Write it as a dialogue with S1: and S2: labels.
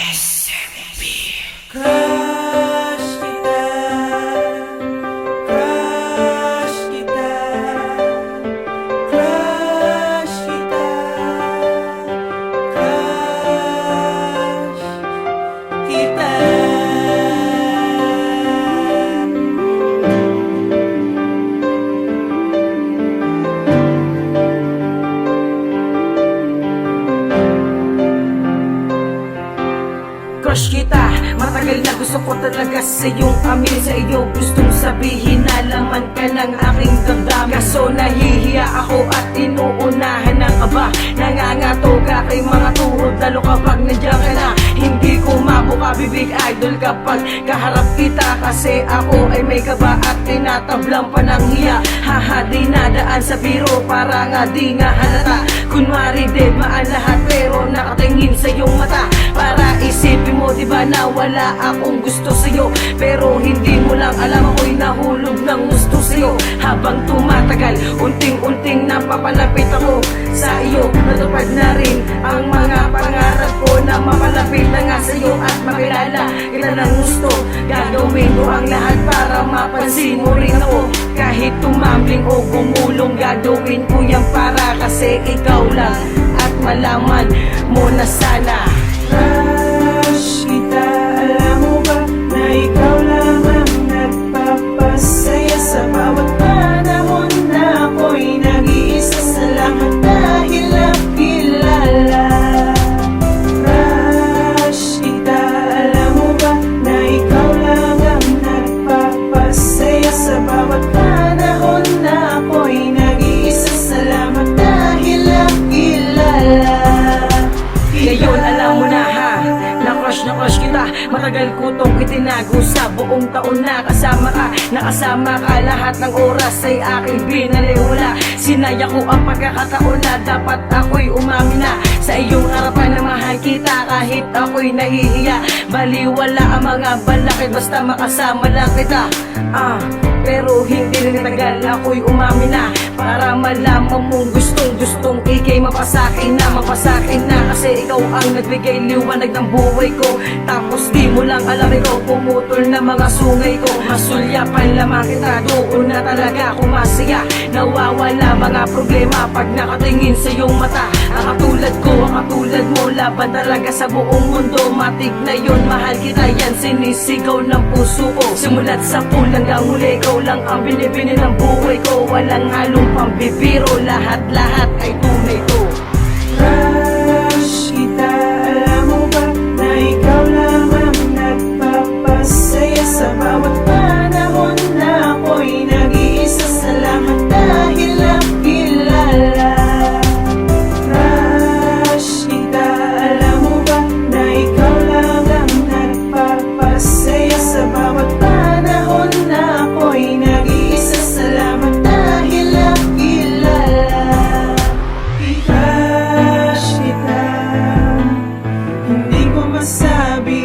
S1: SMP.
S2: Crush kita, crush kita, crush kita, crush kita. Crush kita, matagal na gusto ko talaga sa iyong amin. Sa iyo gustong sabihin na laman ka ng aking damdamin. Kaso nahihiya ako at inuunahan ng aba. Nangangato ka kay mga tuhod, lalo kapag nandiyan ka na. Hindi ko mabuka bibig idol kapag kaharap kita. Kasi ako ay may kaba at tinatablang pa ng hiya. Haha, di nadaan sa biro para nga di nga halata. Kunwari dead maan lahat pero nakatingin sa iyong mata. Para isipin mo diba na wala akong gusto sa'yo. Pero hindi mo lang alam ako'y nahulog ng gusto sa'yo. Habang tumatagal, unting-unting napapalapit ako sa iyo. Natupad na rin ang mga pangarap ko na mapalapit na nga sa'yo at makilala kita ng gusto. Gagawin ko ang lahat para mapansin mo rin ako. Kahit tumambling o gumulong, gagawin ko yan para kasi ikaw lang. At malaman mo na sana. Crush kita, alam mo ba na ikaw lang ang nagpapasaya sa bawat panahon na ako'y nag-iisa. Salamat dahil nakilala. Crush kita, alam mo ba na ikaw lang ang nagpapasaya sa bawat panahon na ako'y nag-iisa. Salamat dahil nakilala. Ngayon alam mo na ha, na crush kita. Matagal ko tong itinago sa buong taon na kasama ka. Nakasama ka lahat ng oras ay aking binaliwala. Sinaya ko ang pagkakataon na dapat ako'y umami na sa iyong harapan na mahal kita kahit ako'y nahihiya. Baliwala ang mga balakid basta makasama lang kita. Pero hindi rin tagal ako'y umami na para malaman mong gustong ikay mapasakin na kasi ikaw ang nagbigay liwanag ng buhay ko. Tapos di mo lang alam ikaw pumutol na mga sungay ko. Masulyapan lamang kita, doon na talaga ako masaya. Nawawala mga problema pag nakatingin sa iyong mata. Ang katulad mo, laban talaga sa buong mundo. Matik na yun, mahal kita yan, sinisigaw ng puso ko. Simulat sa pulang hanggang huli, ikaw lang ang binibini ng buhay ko. Walang halong pambibiro, lahat ay tunay to. Crush kita, alam mo ba na ikaw lang ang nagpapasaya sa bawat panahon na ako'y nag-iisa. Salamat dahil nakilala. Crush kita, alam mo ba na ikaw lang ang nagpapasaya sa bawat panahon na ako'y nag-iisa. Salamat dahil nakilala. Crush kita, hindi ko masabi